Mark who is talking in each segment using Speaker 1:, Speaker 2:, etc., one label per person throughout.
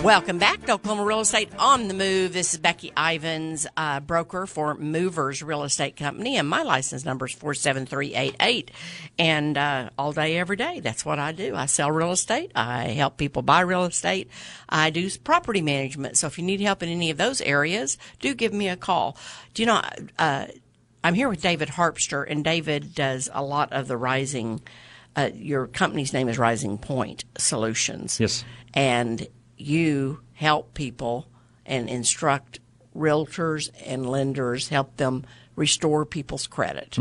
Speaker 1: Welcome back to Oklahoma Real Estate on the Move. This is Becky Ivins, broker for Movers Real Estate Company, and my license number is 47388. And all day, every day, that's what I do. I sell real estate. I help people buy real estate. I do property management. So if you need help in any of those areas, do give me a call. Do you know, I'm here with David Harpster, and David does a lot of the Rising. Your company's name is Rising Point Solutions.
Speaker 2: Yes.
Speaker 1: And you help people and instruct realtors and lenders, help them restore people's credit,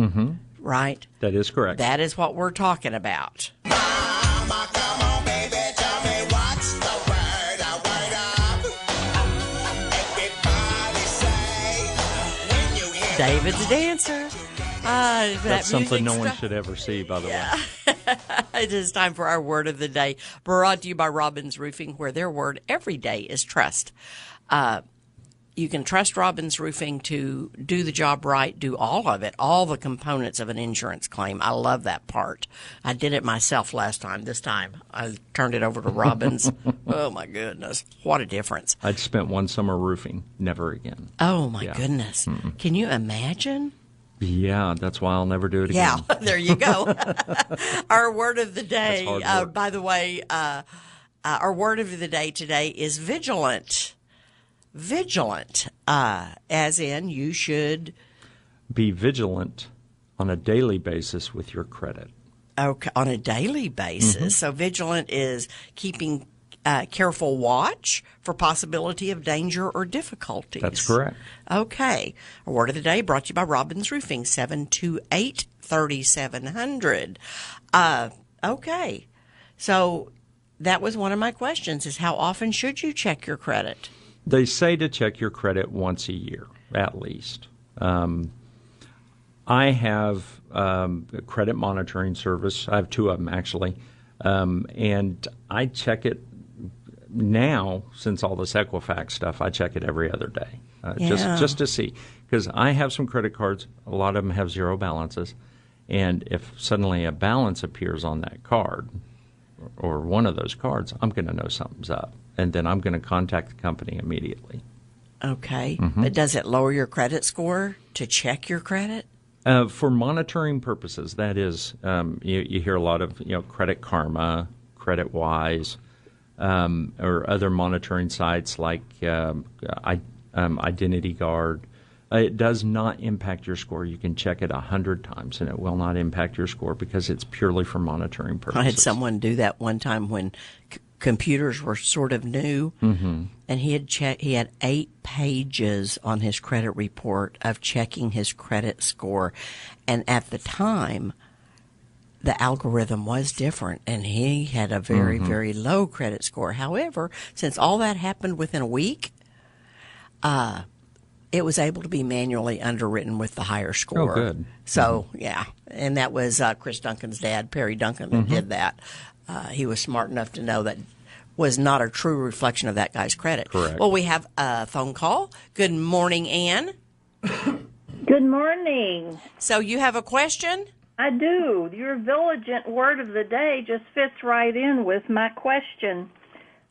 Speaker 1: right?
Speaker 2: That is correct.
Speaker 1: That is what we're talking about.
Speaker 3: Mama, come on, baby, tell me what's the word up. Everybody say, when you hear
Speaker 1: David's dancer.
Speaker 2: That's something no one should ever see, by the way.
Speaker 1: It is time for our word of the day, brought to you by Robbins Roofing, where their word every day is trust. You can trust Robbins Roofing to do the job right, do all of it, all the components of an insurance claim. I love that part. I did it myself last time. This time, I turned it over to Robbins. Oh, my goodness. What a difference.
Speaker 2: I'd spent one summer roofing. Never again.
Speaker 1: Oh, my goodness. Can you imagine?
Speaker 2: Yeah, that's why I'll never do it again.
Speaker 1: Yeah, there you go. Our word of the day, by the way, our word of the day today is vigilant. Vigilant, as in you should
Speaker 2: be vigilant on a daily basis with your credit.
Speaker 1: Okay, on a daily basis. So vigilant is keeping careful watch for possibility of danger or difficulties.
Speaker 2: That's correct.
Speaker 1: Okay. Our word of the day brought to you by Robbins Roofing, 728-3700. Okay. So that was one of my questions, is how often should you check your credit?
Speaker 2: They say to check your credit once a year, at least. I have a credit monitoring service. I have two of them, actually. And I check it now, since all this Equifax stuff, I check it every other day, just to see. Because I have some credit cards. A lot of them have zero balances. And if suddenly a balance appears on that card or one of those cards, I'm going to know something's up. And then I'm going to contact the company immediately.
Speaker 1: Okay. But does it lower your credit score to check your credit?
Speaker 2: For monitoring purposes, that is. You hear a lot of Credit Karma, Credit Wise, or other monitoring sites like Identity Guard. It does not impact your score. You can check it 100 times, and it will not impact your score because it's purely for monitoring purposes.
Speaker 1: I had someone do that one time when computers were sort of new, and he had 8 pages on his credit report of checking his credit score, and at the time, the algorithm was different, and he had a very, very low credit score. However, since all that happened within a week, it was able to be manually underwritten with the higher score.
Speaker 2: Oh, good.
Speaker 1: So, yeah, and that was Chris Duncan's dad, Perry Duncan, that did that. He was smart enough to know that was not a true reflection of that guy's credit.
Speaker 2: Correct.
Speaker 1: Well, we have a phone call. Good morning, Ann.
Speaker 4: Good morning.
Speaker 1: So you have a question?
Speaker 4: I do. Your vigilant word of the day just fits right in with my question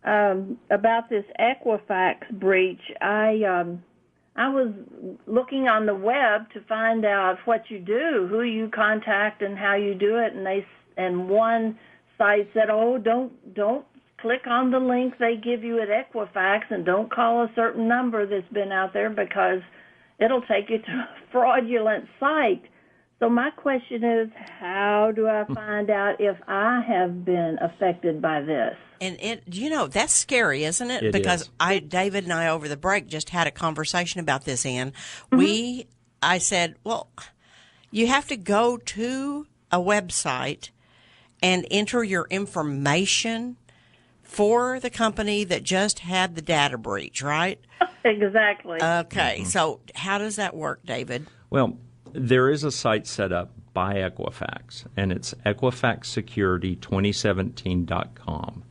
Speaker 4: about this Equifax breach. I was looking on the web to find out what you do, who you contact, and how you do it, and one site said, "Oh, don't click on the link they give you at Equifax, and don't call a certain number that's been out there because it'll take you to a fraudulent site." So my question is, how do I find out if I have been affected by this?
Speaker 1: And that's scary, isn't it? Because
Speaker 2: is.
Speaker 1: David and I over the break just had a conversation about this, Ann. I said, well, you have to go to a website and enter your information for the company that just had the data breach, right?
Speaker 4: Exactly.
Speaker 1: Okay. So how does that work, David?
Speaker 2: Well, there is a site set up by Equifax, and it's EquifaxSecurity2017.com.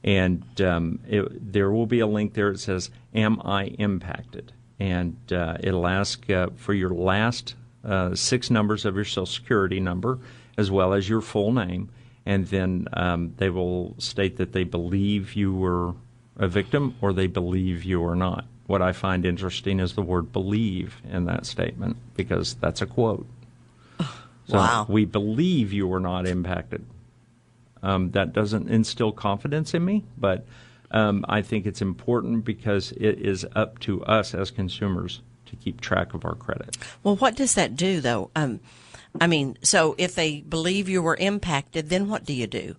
Speaker 2: And there will be a link there that says, "Am I impacted?" And it'll ask for your last 6 numbers of your Social Security number, as well as your full name. And then they will state that they believe you were a victim or they believe you or not. What I find interesting is the word believe in that statement, because that's a quote. So
Speaker 1: wow.
Speaker 2: We believe you were not impacted. That doesn't instill confidence in me, but I think it's important because it is up to us as consumers to keep track of our credit.
Speaker 1: Well, what does that do, though? I mean, so if they believe you were impacted, then what do you do?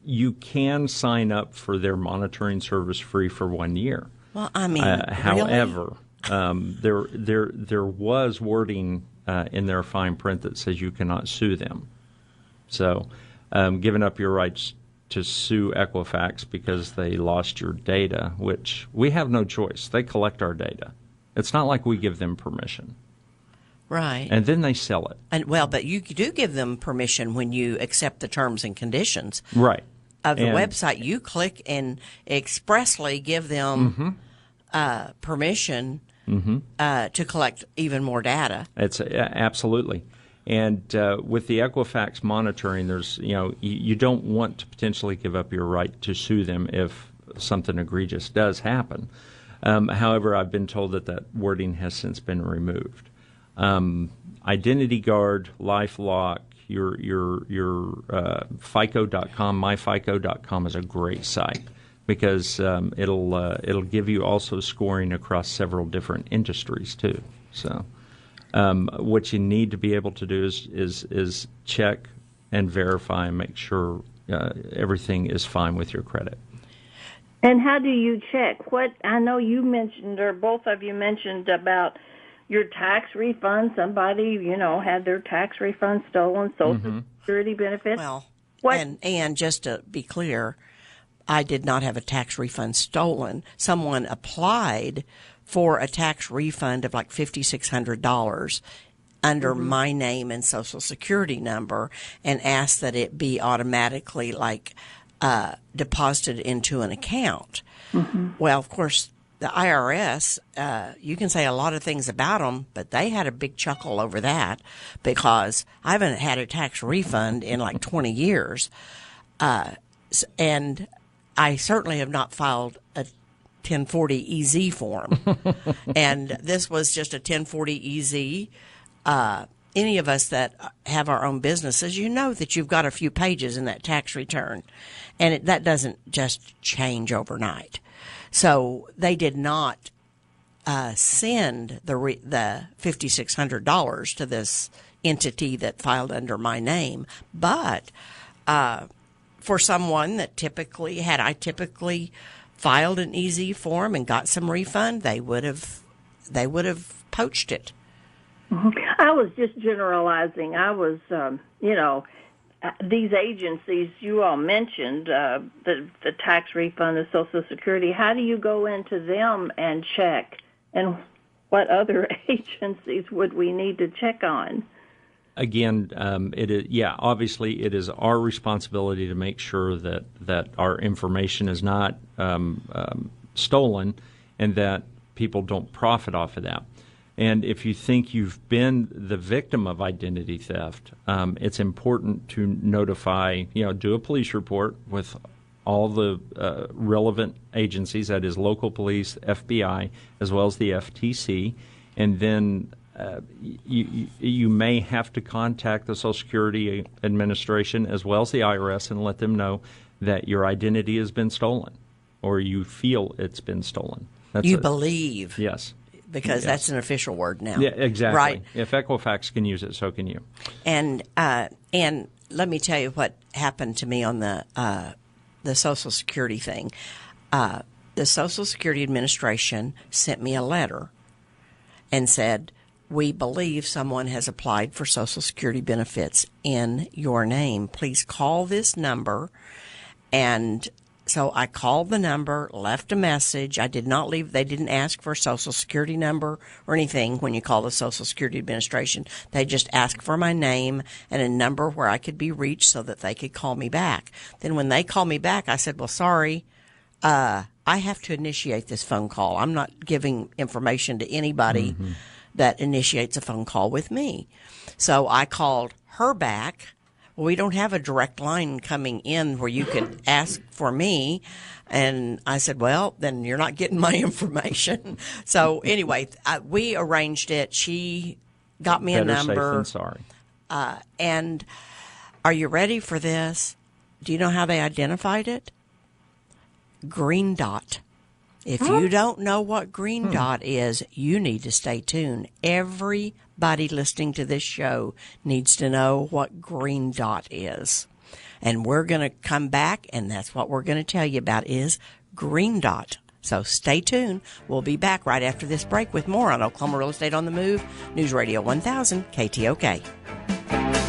Speaker 2: You can sign up for their monitoring service free for 1 year.
Speaker 1: Well, I mean,
Speaker 2: however, there was wording in their fine print that says you cannot sue them. So, giving up your rights to sue Equifax because they lost your data, which we have no choice. They collect our data. It's not like we give them permission.
Speaker 1: Right.
Speaker 2: And then they sell it.
Speaker 1: And well, but you do give them permission when you accept the terms and conditions.
Speaker 2: Right.
Speaker 1: Of the website. You click and expressly give them permission to collect even more data.
Speaker 2: It's absolutely. And with the Equifax monitoring, there's, you don't want to potentially give up your right to sue them if something egregious does happen. However, I've been told that wording has since been removed. Identity Guard, LifeLock, your FICO.com, myFICO.com is a great site because it'll give you also scoring across several different industries too. So what you need to be able to do is check and verify and make sure everything is fine with your credit.
Speaker 4: And how do you check? What I know you mentioned, or both of you mentioned about your tax refund. Somebody, had their tax refund stolen, Social Security benefits.
Speaker 1: Well, and just to be clear, I did not have a tax refund stolen. Someone applied for a tax refund of like $5,600 under my name and Social Security number and asked that it be automatically deposited into an account. Well, of course, the IRS, you can say a lot of things about them, but they had a big chuckle over that because I haven't had a tax refund in like 20 years. And I certainly have not filed a 1040 EZ form. And this was just a 1040 EZ. Any of us that have our own businesses, you know that you've got a few pages in that tax return. And that doesn't just change overnight. So they did not send the $5,600 to this entity that filed under my name. But for someone that had I typically filed an EZ form and got some refund, they would have poached it.
Speaker 4: I was just generalizing. I was, these agencies you all mentioned, the tax refund, the Social Security, how do you go into them and check? And what other agencies would we need to check on?
Speaker 2: Again, obviously it is our responsibility to make sure that our information is not stolen and that people don't profit off of that. And if you think you've been the victim of identity theft, it's important to notify, do a police report with all the relevant agencies, that is local police, FBI, as well as the FTC. And then you may have to contact the Social Security Administration as well as the IRS and let them know that your identity has been stolen or you feel it's been stolen.
Speaker 1: Believe.
Speaker 2: Yes.
Speaker 1: Because that's an official word now.
Speaker 2: Yeah, exactly.
Speaker 1: Right.
Speaker 2: If Equifax can use it, so can you.
Speaker 1: And let me tell you what happened to me on the Social Security thing. The Social Security Administration sent me a letter and said, "We believe someone has applied for Social Security benefits in your name. Please call this number." And so I called the number, left a message. I did not leave. They didn't ask for a Social Security number or anything when you call the Social Security Administration. They just asked for my name and a number where I could be reached so that they could call me back. Then when they called me back, I said, "Well, sorry, I have to initiate this phone call. I'm not giving information to anybody that initiates a phone call with me." So I called her back well, we don't have a direct line coming in where you could ask for me. And I said, well, then you're not getting my information. So anyway, we arranged it. She got me a number.
Speaker 2: Better safe than sorry.
Speaker 1: And are you ready for this? Do you know how they identified it? Green dot. If you don't know what green dot is, you need to stay tuned. Everybody listening to this show needs to know what green dot is. And we're going to come back, and that's what we're going to tell you about is green dot. So stay tuned. We'll be back right after this break with more on Oklahoma Real Estate on the Move, News Radio 1000, KTOK.